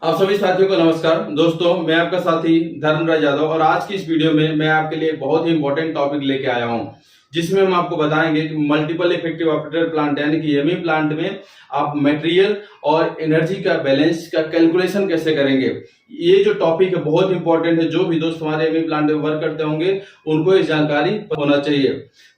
आप सभी साथियों को नमस्कार। दोस्तों, मैं आपका साथी धर्मराज यादव और आज की इस वीडियो में मैं आपके लिए बहुत ही इंपॉर्टेंट टॉपिक लेके आया हूं, जिसमें हम आपको बताएंगे कि मल्टीपल इफेक्टिव ऑपरेटर प्लांट यानी कि एमई प्लांट में आप मटेरियल और एनर्जी का बैलेंस का कैलकुलेशन कैसे करेंगे। ये जो टॉपिक है बहुत इंपॉर्टेंट है। जो भी दोस्त हमारे एमई प्लांट में वर्क करते होंगे उनको ये जानकारी होना चाहिए।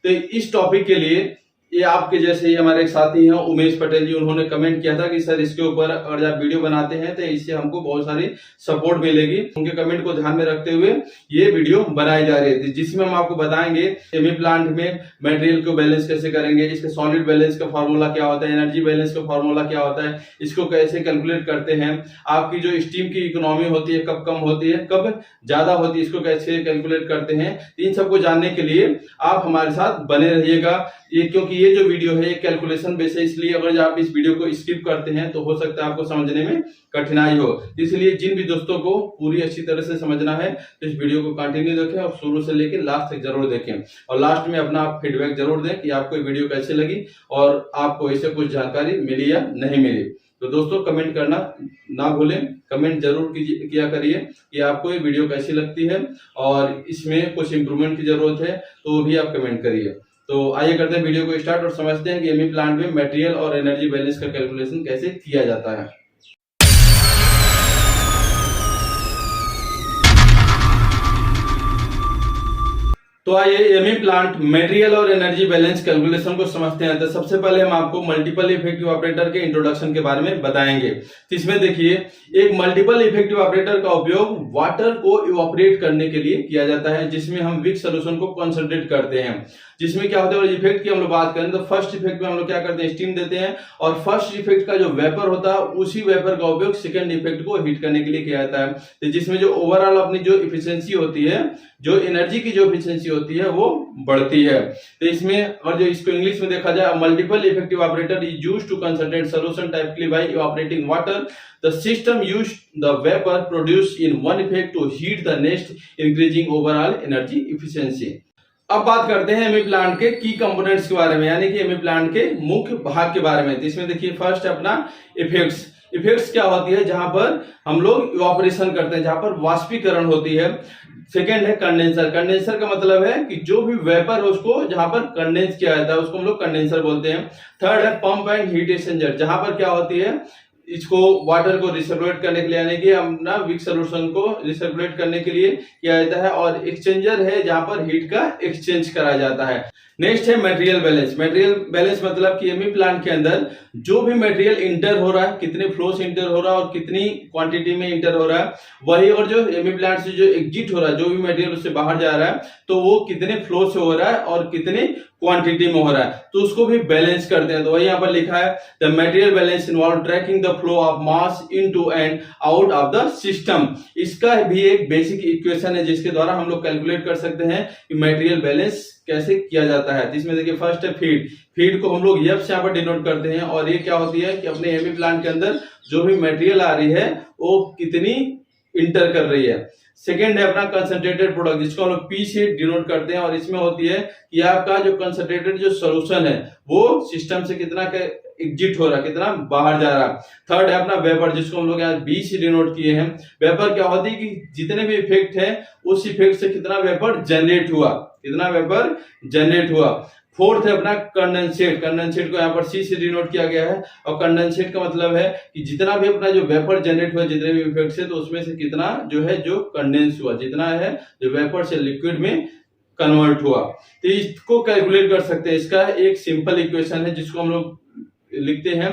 तो इस टॉपिक के लिए ये आपके जैसे ही हमारे एक साथी हैं उमेश पटेल जी, उन्होंने कमेंट किया था कि सर इसके ऊपर अगर आप वीडियो बनाते हैं तो इससे हमको बहुत सारी सपोर्ट मिलेगी। उनके कमेंट को ध्यान में रखते हुए ये वीडियो बनाई जा रही थी, जिसमें हम आपको बताएंगे एमई प्लांट में मटेरियल को बैलेंस कैसे करेंगे, इसके सॉलिड बैलेंस का फॉर्मूला क्या होता है, एनर्जी बैलेंस का फॉर्मूला क्या होता है, इसको कैसे कैलकुलेट करते हैं, आपकी जो स्टीम की इकोनॉमी होती है कब कम होती है कब ज्यादा होती है, इसको कैसे कैलकुलेट करते हैं। इन सबको जानने के लिए आप हमारे साथ बने रहिएगा। ये क्योंकि ये जो वीडियो है ये कैलकुलेशन बेस है, इसलिए अगर आप इस वीडियो को स्किप करते हैं तो हो सकता है आपको समझने में कठिनाई हो। इसलिए जिन भी दोस्तों को पूरी अच्छी तरह से समझना है तो इस वीडियो को कंटिन्यू देखें और शुरू से लेकर लास्ट तक जरूर देखें और लास्ट में अपना फीडबैक जरूर दें कि आपको ये वीडियो कैसे लगी और आपको इससे कुछ जानकारी मिली या नहीं मिली। तो दोस्तों, कमेंट करना ना भूलें, कमेंट जरूर किया करिए कि आपको ये वीडियो कैसी लगती है और इसमें कुछ इंप्रूवमेंट की जरूरत है तो भी आप कमेंट करिए। तो आइए करते हैं वीडियो को स्टार्ट और समझते हैं कि एमई प्लांट में मटेरियल और एनर्जी बैलेंस का कैलकुलेशन कैसे किया जाता है। तो आइए एमई प्लांट मटेरियल और एनर्जी बैलेंस कैलकुलेशन को समझते हैं। तो सबसे पहले हम आपको मल्टीपल इफेक्टिव ऑपरेटर के इंट्रोडक्शन के बारे में बताएंगे। तो इसमें देखिए, एक मल्टीपल इफेक्टिव ऑपरेटर का उपयोग वाटर को इवापोरेट करने के लिए किया जाता है, जिसमें हम वीक सोल्यूशन को कंसंट्रेट करते हैं। जिसमें क्या होता है, इफेक्ट की हम लोग बात करें तो फर्स्ट इफेक्ट में हम लोग क्या करते हैं, स्टीम देते हैं और फर्स्ट इफेक्ट का जो वेपर होता है उसी वेपर का उपयोग सेकंड इफेक्ट को हीट करने के लिए किया जाता है। तो जिसमें जो ओवरऑल अपनी जो इफिशियंसी होती है, जो एनर्जी की जो इफिशियंसी होती है वो बढ़ती है। तो इसमें और जो इसको इंग्लिश में देखा जाए, multiple effective operator is used to concentrate solution typically by evaporating water. The system used the vapor produced in one effect to heat the next, increasing overall energy efficiency. अब बात करते हैं एमई प्लांट के की components के बारे में, यानी कि एमई प्लांट के मुख्य भाग के बारे में। तो इसमें देखिए, फर्स्ट अपना इफेक्ट्स। इफेक्ट्स क्या होती है, जहां पर हम लोग इवापोरेशन करते हैं, जहां पर वाष्पीकरण होती है। सेकेंड है कंडेंसर। कंडेंसर का मतलब है कि जो भी वेपर है उसको जहां पर कंडेंस किया जाता है उसको हम लोग कंडेंसर बोलते हैं। थर्ड है पंप एंड हीट एक्सचेंजर, जहां पर क्या होती है, इसको वाटर को रिसर्कुलेट करने के लिए यानी कि अपना वीक सोल्यूशन को रिसर्कुलेट करने के लिए किया जाता है। और एक्सचेंजर है जहां पर हीट का एक्सचेंज कराया जाता है। नेक्स्ट है मटेरियल बैलेंस। मटेरियल बैलेंस मतलब कि एमई प्लांट के अंदर जो भी मटेरियल इंटर हो रहा है, कितने फ्लो से इंटर हो रहा है और कितनी क्वांटिटी में इंटर हो रहा है, वही और जो एमई प्लांट से जो एग्जिट हो रहा है, जो भी मटेरियल उससे बाहर जा रहा है, तो वो कितने फ्लो से हो रहा है और कितने क्वांटिटी में हो रहा है, तो उसको भी बैलेंस करते हैं। तो वही यहाँ पर लिखा है, the material balance involve tracking the flow of mass into and out of the system. इसका भी एक बेसिक इक्वेशन है जिसके द्वारा हम लोग कैलकुलेट कर सकते हैं कि मटेरियल बैलेंस कैसे किया जाता है। इसमें देखिए, फर्स्ट है फीड। फीड को हम लोग एफ से यहाँ पर डिनोट करते हैं और ये क्या होती है कि अपने एमई प्लांट के अंदर जो भी मटेरियल आ रही है वो कितनी इंटर कर रही है। सेकेंड है अपना कंसंट्रेटेड प्रोडक्ट, जिसको हम लोग पी से डिनोट करते हैं और इसमें होती है कि आपका जो कंसंट्रेटेड जो सोल्यूशन है वो सिस्टम से कितना एग्जिट हो रहा है, कितना बाहर जा रहा है। थर्ड है अपना वेपर, जिसको हम लोग यहाँ बी से डिनोट किए हैं। वेपर क्या होती है कि जितने भी इफेक्ट है उस इफेक्ट से कितना वेपर जनरेट हुआ, कितना वेपर जनरेट हुआ। फोर्थ है अपना कंडेंसेट। कंडेंसेट को यहाँ पर सी से डिनोट किया गया है और कंडेंसेट का मतलब है कि जितना भी अपना जो वेपर जनरेट हुआ जितने भी इफेक्ट से, तो उसमें से कितना जो है जो कंडेंस हुआ, जितना है जो वेपर से लिक्विड में कन्वर्ट हुआ, तो इसको कैलकुलेट कर सकते हैं। इसका एक सिंपल इक्वेशन है जिसको हम लोग लिखते हैं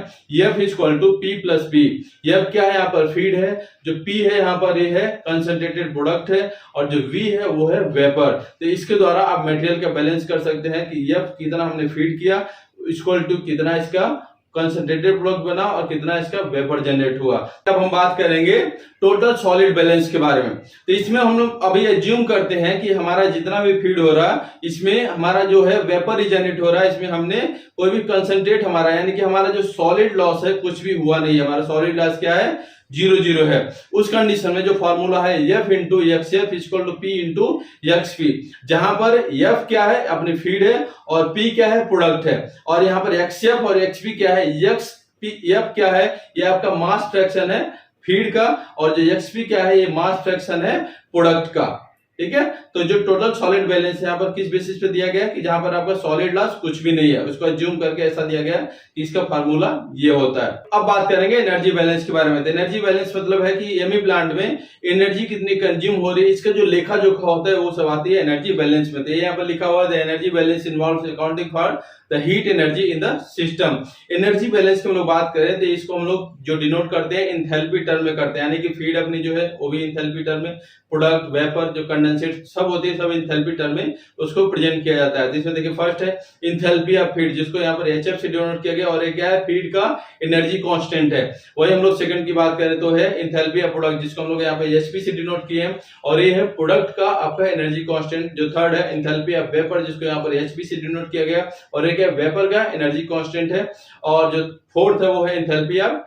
F equal to P plus B. F क्या है, यहाँ पर फीड है, जो P है यहाँ पर ये है कंसंट्रेटेड प्रोडक्ट है और जो V है वो है वेपर। तो इसके द्वारा आप मटेरियल का बैलेंस कर सकते हैं कि F कितना हमने फीड किया इक्वल टू कितना इसका कंसंट्रेटेड प्रोडक्ट बना और कितना इसका वेपर जनरेट हुआ। अब हम बात करेंगे टोटल सॉलिड बैलेंस के बारे में। तो इसमें हम लोग अभी एज्यूम करते हैं कि हमारा जितना भी फीड हो रहा है इसमें हमारा जो है वेपर ही जनरेट हो रहा है, इसमें हमने कोई भी कंसंट्रेट हमारा यानी कि हमारा जो सॉलिड लॉस है कुछ भी हुआ नहीं है। हमारा सॉलिड लॉस क्या है, 0 है। उस कंडीशन में जो फॉर्मूला है F into X F equal to P into X P, जहां पर F क्या है अपनी फीड है और P क्या है प्रोडक्ट है, और यहाँ पर XF और XP क्या है, F क्या है ये आपका मास फ्रैक्शन है फीड का, और जो एक्सपी क्या है, ये मास फ्रैक्शन है प्रोडक्ट का। ठीक है, तो जो टोटल सॉलिड बैलेंस है यहाँ पर किस बेसिस पे दिया गया है कि जहां पर आपका सॉलिड लॉस कुछ भी नहीं है, उसको अज्यूम करके ऐसा दिया गया है कि इसका फार्मूला ये होता है। अब बात करेंगे एनर्जी बैलेंस के बारे में। तो एनर्जी बैलेंस मतलब है कि एमई प्लांट में एनर्जी कितनी कंज्यूम हो रही है, इसका जो लेखा जोखा होता है वो सब आती है एनर्जी बैलेंस में। तो यहाँ पर लिखा हुआ है energy balance involves accounting for the heat energy in the system. Energy balance की हम लोग बात करें तो इसको हम लोग जो डिनोट करते हैं इंथैल्पी टर्म में करते हैं, यानी कि फीड अपनी जो है वो भी इंथैल्पी टर्म में, प्रोडक्ट, वेपर, जो कंडेंसेट सब होती है सब इंथैल्पी टर्म में उसको प्रेजेंट किया जाता है। जिसमें देखिए फर्स्ट है इंथैल्पी ऑफ फीड, जिसको यहाँ पर एचएफ से डिनोट किया गया, और एक क्या है फीड का एनर्जी कांस्टेंट है। वही हम लोग सेकंड की बात करें तो है इंथैल्पी ऑफ प्रोडक्ट, जिसको हम लोग यहाँ पे एचपी से डिनोट किए हैं, और ये है प्रोडक्ट का आपका एनर्जी कांस्टेंट। जो थर्ड है इंथैल्पी ऑफ वेपर, जिसको यहाँ पर एचपी से डिनोट किया गया, और एक है वेपर का एनर्जी कांस्टेंट है। और जो फोर्थ है वो है इंथैल्पी ऑफ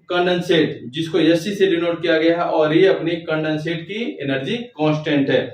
कंडेंसेट, जिसको एससी से डिनोट किया गया है, और ये अपनी कंडेंसेट की एनर्जी कांस्टेंट है।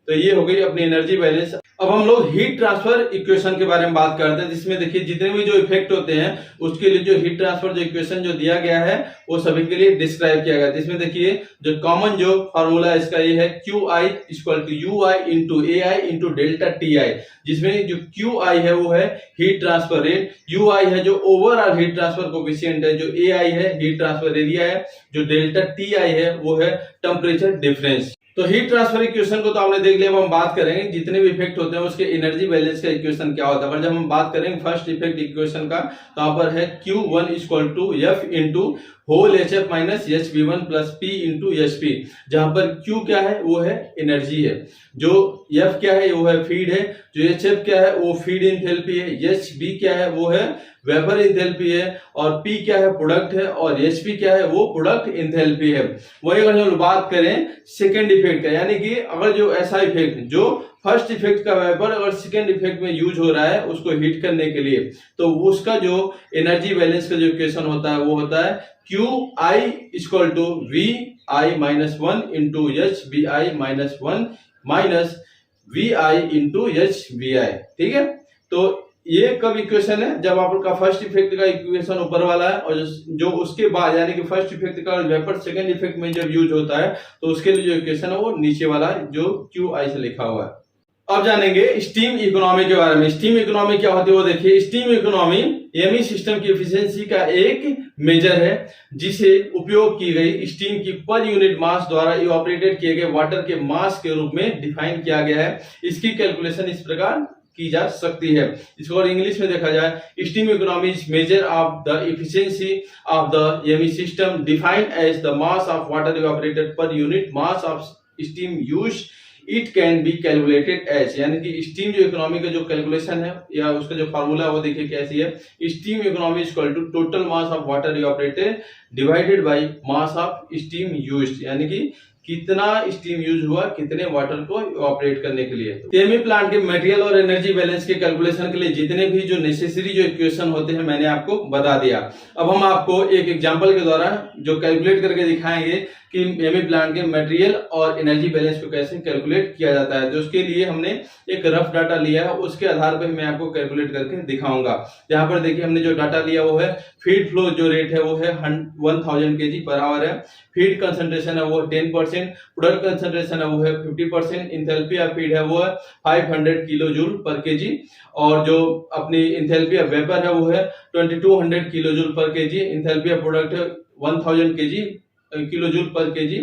तो ये हो गई अपनी एनर्जी बैलेंस। अब हम लोग हीट ट्रांसफर इक्वेशन के बारे में बात करते हैं, जिसमें देखिए जितने भी जो इफेक्ट होते हैं उसके लिए जो हीट ट्रांसफर जो इक्वेशन जो दिया गया है वो सभी के लिए डिस्क्राइब किया गया है। जिसमें देखिए जो कॉमन जो फॉर्मूला इसका ये है QI equal to UI into AI into delta TI, जिसमें जो QI है वो है हीट ट्रांसफर रेट, UI है जो ओवरऑल हीट ट्रांसफर कोफिशिएंट है, जो AI है हीट ट्रांसफर एरिया है, जो डेल्टा TI है वो है टेम्परेचर डिफरेंस। तो हीट ट्रांसफर इक्वेशन को तो आपने देख लिया। अब हम बात करेंगे जितने भी इफेक्ट होते हैं उसके एनर्जी बैलेंस का इक्वेशन क्या होता है। पर जब हम बात करेंगे फर्स्ट इफेक्ट इक्वेशन का, तो यहाँ पर है Q1 equal to F into whole HF minus HB1 plus P into HP, जहां पर Q क्या है वो है एनर्जी है, जो F क्या है वो है फीड है, जो HF क्या है वो फीड इंथैल्पी है, HB क्या है वो है वेपर इंथैल्पी है, और P क्या है प्रोडक्ट है, और HP क्या है वो प्रोडक्ट इंथैल्पी है। वही अगर हम बात करें सेकेंड इफेक्ट का, यानी कि अगर जो ऐसा इफेक्ट जो फर्स्ट इफेक्ट का वेपर अगर सेकेंड इफेक्ट में यूज हो रहा है उसको हीट करने के लिए, तो उसका जो एनर्जी बैलेंस का जो इक्वेशन होता है वो होता है QI equal to VI minus 1 into HBI minus 1 minus VI into HBI। ठीक है, तो ये कब इक्वेशन है जब आपका फर्स्ट इफेक्ट का इक्वेशन ऊपर वाला है, और जो उसके बाद यानी कि फर्स्ट इफेक्ट का वेपर सेकंड इफेक्ट में जब यूज होता है तो उसके लिए जो इक्वेशन है वो नीचे वाला जो QI से लिखा हुआ है। अब जानेंगे स्टीम इकोनॉमी के बारे में। स्टीम इकोनॉमी क्या होती है वो देखिए। स्टीम इकोनॉमी एमई सिस्टम की एफिशिएंसी का एक मेजर है, जिसे उपयोग की गई स्टीम की पर यूनिट मास द्वारा इवापोरेटेड किए गए वाटर के मास के रूप में डिफाइन किया गया है। इसकी कैलकुलेशन इस प्रकार की जा सकती है। इसको और इंग्लिश में देखा जाए, steam economy is measure of the efficiency of the ME system defined as the mass of water evaporated per unit mass of steam use. It can be calculated as, यानी कि स्टीम जो economy का जो calculation है या उसका जो formula है वो देखिए कैसी है। Steam economy equal to total mass of water evaporated divided by mass of steam used, यानी कि कितना स्टीम यूज हुआ कितने वाटर को ऑपरेट करने के लिए। एमई प्लांट के मटेरियल और एनर्जी बैलेंस के कैलकुलेशन के लिए जितने भी जो नेसेसरी जो इक्वेशन होते हैं मैंने आपको बता दिया। अब हम आपको एक एग्जांपल के द्वारा जो कैलकुलेट करके दिखाएंगे कि एमई प्लांट के मटेरियल और एनर्जी बैलेंस को कैसे कैलकुलेट किया जाता है। तो उसके लिए हमने एक रफ डाटा लिया है, उसके आधार पर मैं आपको कैलकुलेट करके दिखाऊंगा। यहाँ पर देखिए हमने जो डाटा लिया वो है फीड फ्लो जो रेट है वो है 1000 kg पर आवर है, फीड कंसंट्रेशन है वो 10%, प्रोडक्ट कंसंट्रेशन है वो है 50%, इंथैल्पी ऑफ फीड है वो है 500 किलो जूल पर केजी, और जो अपनी इंथैल्पी ऑफ वेपर है वो है 2200 kilo joule per KG, enthalpy of product है 1000 kilo joule per KG,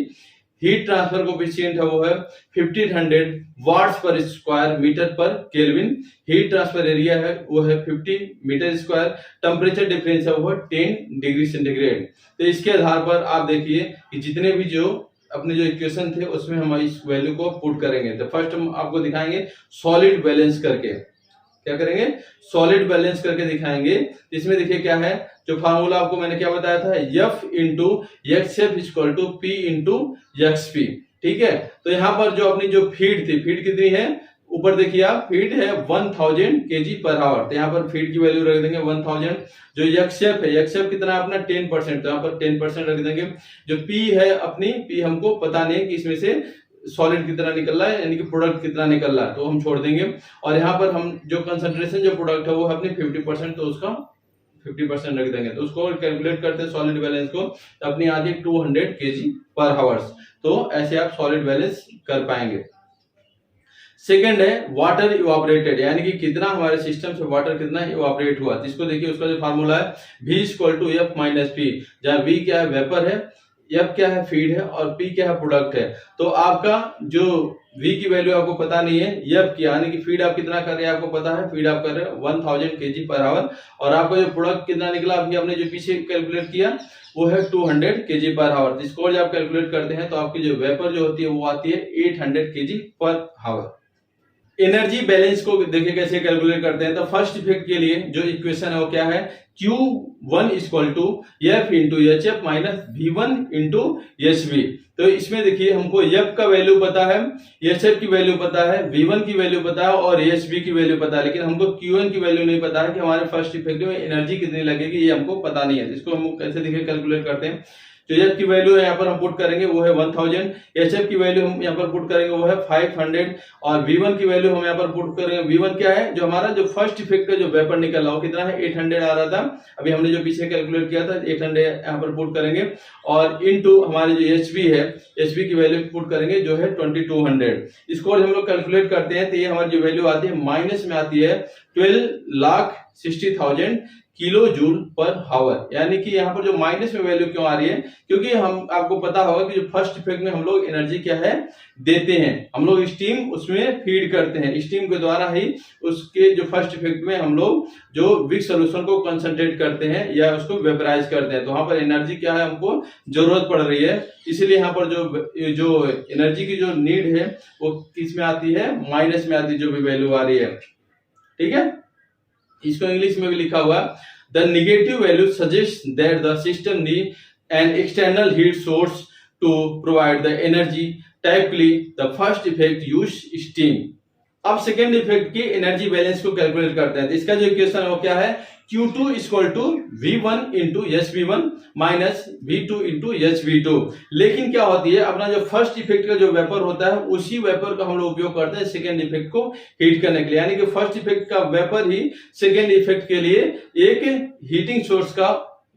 heat transfer coefficient है वो है 1500 watts per square metre per kelvin, heat transfer area है वो है 50 मीटर स्क्वायर, टेम्परेचर डिफरेंस है वो है 10 डिग्री सेंटीग्रेड। तो इसके आधार पर आप देखिए कि जितने भी जो अपने जो इक्वेशन थे उसमें हम इस वैल्यू को पुट करेंगे। तो फर्स्ट हम आपको दिखाएंगे सॉलिड बैलेंस करके, क्या करेंगे सॉलिड बैलेंस करके दिखाएंगे। इसमें देखिए क्या है, जो फार्मूला आपको मैंने क्या बताया था, F into XF equal to P into XP। ठीक है, तो यहाँ पर जो अपनी जो फीड थी, फीड कितनी है ऊपर देखिए आप, फीड है 1000 kg पर आवर, तो यहाँ पर फीड की वैल्यू रख देंगे 1000। जो XF है, XF कितना है अपना 10%, तो यहाँ पर 10% रख देंगे। जो P है अपनी, P हमको पता नहीं कि इसमें से सॉलिड कितना निकल रहा है यानी कि प्रोडक्ट कितना निकल रहा है, तो हम छोड़ देंगे। और यहाँ पर हम जो कंसंट्रेशन जो प्रोडक्ट है वो है अपनी 50%, तो उसका 50% रख देंगे तो उसको कैलकुलेट करते हैं सॉलिड बैलेंस को, तो अपनी आती है 200 kg पर हावर्स। तो ऐसे आप सॉलिड बैलेंस कर पाएंगे। सेकंड है वाटर इवापोरेटेड, यानी कि कितना हमारे सिस्टम से वाटर कितना इवापोरेट हुआ। जिसको देखिए उसका जो फार्मूला है V = F - P, जहाँ V क्या है वेपर है, F क्या है फीड है और P क्या है प्रोडक्ट है। तो आपका जो V की वैल्यू आपको पता नहीं है, F की यानी कि फीड आप कितना कर रहे हैं आपको पता है, फीड आप कर रहे हैं 1000 kg पर आवर, और आपका जो प्रोडक्ट कितना निकला अभी आपने जो पीछे कैलकुलेट किया वो है 200 kg पर आवर। जिसको जब आप कैलकुलेट करते हैं तो आपकी जो वेपर जो होती है वो आती है 800 kg per hour. Energy balance को देखिए कैसे कैलकुलेट करते हैं। तो फर्स्ट इफेक्ट के लिए जो इक्वेशन है वो क्या है, Q1 = F × HF - V1 × HV। तो इसमें देखिए हमको F का वैल्यू पता है, HF की वैल्यू पता है, V1 की वैल्यू पता है और HV की वैल्यू पता है, लेकिन हमको Q1 की वैल्यू नहीं पता है कि हमारे फर्स्ट इफेक्ट में एनर्जी कितनी लगेगी, ये हमको पता नहीं है। इसको हम कैसे देखिए कैलकुलेट करते हैं। जो F की वैल्यू यहाँ पर हम पुट करेंगे वो है 1000, HF की वैल्यू हम यहाँ पर पुट करेंगे वो है 500 और V1 की वैल्यू हम यहाँ पर पुट करेंगे। V1 क्या है, जो हमारा जो फर्स्ट इफेक्ट का जो वेपर निकल रहा हो कितना है 800 आ रहा था, अभी हमने जो पीछे कैलकुलेट किया था 800 यहाँ पर पुट करेंगे और इनटू हमारे जो HV है, HV की वैल्यू पुट करेंगे जो है 2200। इसको हम लोग कैलकुलेट करते हैं तो ये हमारी जो वैल्यू आती है माइनस में आती है 12,60,000 किलो जूल पर हावर। यानी कि यहाँ पर जो माइनस में वैल्यू क्यों आ रही है, क्योंकि हम आपको पता होगा कि जो फर्स्ट इफेक्ट में हम लोग एनर्जी क्या है देते हैं, हम लोग स्टीम उसमें फीड करते हैं, स्टीम के द्वारा ही उसके जो फर्स्ट इफेक्ट में हम लोग जो विक सोल्यूशन को कंसंट्रेट करते हैं या उसको वेपराइज करते हैं। तो वहां पर एनर्जी क्या है हमको जरूरत पड़ रही है, इसलिए यहाँ पर जो एनर्जी की जो नीड है वो किस में आती है, माइनस में आती है, जो भी वैल्यू आ रही है। ठीक है, इसको इंग्लिश में भी लिखा हुआ, the negative value suggest that the system need an external heat source to provide the energy, typically the first effect use steam. अब सेकेंड इफेक्ट की एनर्जी बैलेंस को कैलकुलेट करते हैं। तो इसका जो इक्वेशन है वो क्या है, Q2 = V1 × HV1 - V2 × HV2। लेकिन क्या होती है, अपना जो फर्स्ट इफेक्ट का जो वेपर होता है उसी वेपर का हम लोग उपयोग करते हैं सेकेंड इफेक्ट को हीट करने के लिए, यानी कि फर्स्ट इफेक्ट का वेपर ही सेकेंड इफेक्ट के लिए एक हीटिंग सोर्स का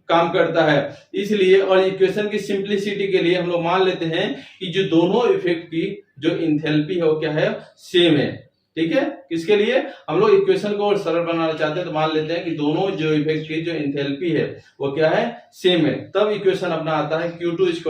काम करता है। इसलिए और इक्वेशन की सिंप्लिसिटी के लिए हम लोग मान लेते हैं कि जो दोनों इफेक्ट की जो इंथैल्पी है वो क्या है, सेम है। ठीक है, किसके लिए हम लोग इक्वेशन को और सरल बनाना चाहते हैं तो मान लेते हैं कि दोनों जो इफेक्ट की जो इंथैल्पी है वो क्या है, सेम है। तब इक्वेशन अपना आता है Q2 =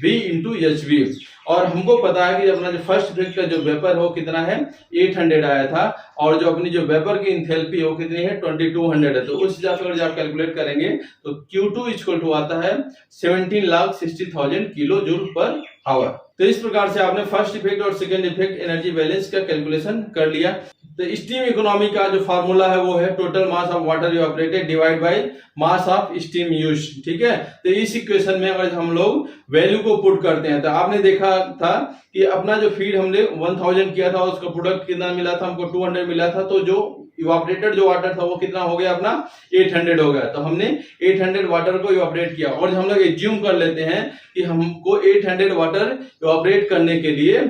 V × HV। और हमको पता है कि अपना जो फर्स्ट इफेक्ट का जो वेपर हो कितना है 800 आया था, और जो अपनी जो वेपर की इंथैल्पी हो कितनी है 2200 है। तो उस हिसाब से अगर आप कैलकुलेट करेंगे तो Q2 = आता है 17,60,000 किलो जूल पर आवर। तो इस प्रकार से आपने फर्स्ट इफेक्ट और सेकंड इफेक्ट एनर्जी बैलेंस का कैलकुलेशन कर लिया। तो स्टीम इकोनॉमी का जो फार्मूला है वो है total mass of water evaporated divide by mass of steam use. ठीक है, तो इस इक्वेशन में अगर हम लोग वैल्यू को पुट करते हैं तो आपने देखा था कि अपना जो फीड हमने 1000 किया था, उसका प्रोडक्ट कितना मिला था हमको 200 मिला था, तो जो इवापोरेटेड जो वाटर था वो कितना हो गया अपना 800 हो गया। तो हमने 800 वाटर को इवापोरेट किया, और हम लोग एज्यूम कर लेते हैं कि हमको 800 वाटर इवापोरेट करने के लिए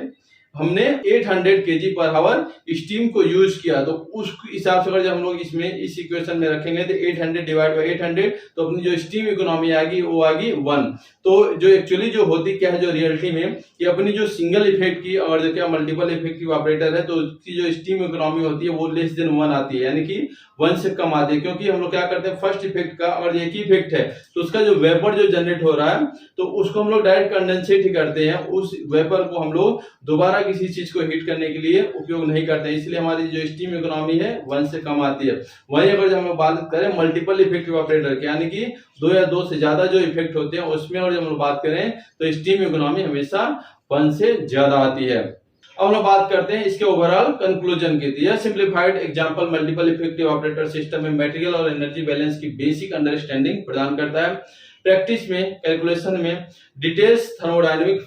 हमने 800 kg पर आवर स्टीम को यूज किया। तो उस हिसाब से अगर जब हम लोग इसमें इस इक्वेशन में रखेंगे तो 800 डिवाइड बाय 800, तो अपनी जो स्टीम इकोनॉमी आएगी वो आएगी 1। तो जो एक्चुअली जो होती क्या है जो रियलिटी में कि अपनी जो सिंगल इफेक्ट की और जो क्या मल्टीपल इफेक्ट की ऑपरेटर है तो उसकी जो स्टीम इकोनॉमी होती है वो लेस देन 1 आती है, यानी कि 1 से कम आती है। क्योंकि हम लोग क्या करते हैं, फर्स्ट इफेक्ट का अगर एक ही इफेक्ट है तो उसका जो वेपर जो जनरेट हो रहा है तो उसको हम लोग डायरेक्ट कंडेंसेट ही करते हैं, उस वेपर को हम लोग दोबारा किसी चीज को हीट करने के लिए उपयोग नहीं करते हैं, इसलिए हमारी जो स्टीम इकोनॉमी है 1 से कम आती है। वहीं अगर हम लोग बात करें मल्टीपल इफेक्ट ऑपरेटर की, यानी कि 2 या 2 से ज्यादा जो इफेक्ट होते हैं उसमें और जब हम लोग बात करें तो स्टीम इकोनॉमी हमेशा 1 से ज्यादा आती है। अब हम लोग बात करते हैं इसके ओवरऑल कंक्लूजन की। यह simplified example multiple effective operator system में मटेरियल और एनर्जी बैलेंस की बेसिक अंडरस्टैंडिंग प्रदान करता है। प्रैक्टिस में कैलकुलेशन में details thermodynamic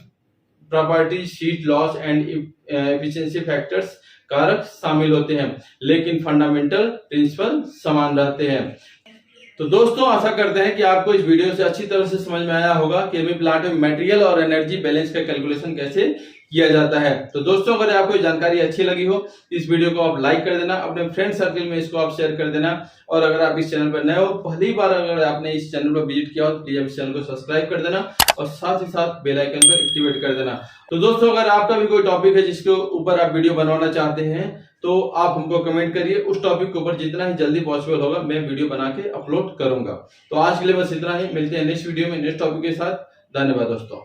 properties, heat loss and efficiency factors कारक शामिल होते हैं, लेकिन फंडामेंटल प्रिंसिपल समान रहते हैं। तो दोस्तों आशा करते हैं कि आपको इस वीडियो से अच्छी तरह से समझ में आया होगा कि एमई प्लांट में मटेरियल और एनर्जी बैलेंस का कैलकुलेशन कैसे किया जाता है। तो दोस्तों, अगर आपको जानकारी अच्छी लगी हो इस वीडियो को आप लाइक कर देना, अपने फ्रेंड सर्कल में इसको आप शेयर कर देना। और अगर आप इस चैनल पर नए हो, पहली बार अगर आपने इस चैनल पर विजिट किया हो तो प्लीज इस चैनल को सब्सक्राइब कर देना और साथ ही साथ बेल आइकन को एक्टिवेट कर देना। तो दोस्तों, अगर आपका भी कोई टॉपिक है जिसके ऊपर आप वीडियो बनवाना चाहते हैं तो आप हमको कमेंट करिए। उस टॉपिक के ऊपर जितना ही जल्दी पॉसिबल होगा मैं वीडियो बना के अपलोड करूंगा। तो आज के लिए बस इतना ही, मिलते हैं नेक्स्ट वीडियो में नेक्स्ट टॉपिक के साथ। धन्यवाद दोस्तों।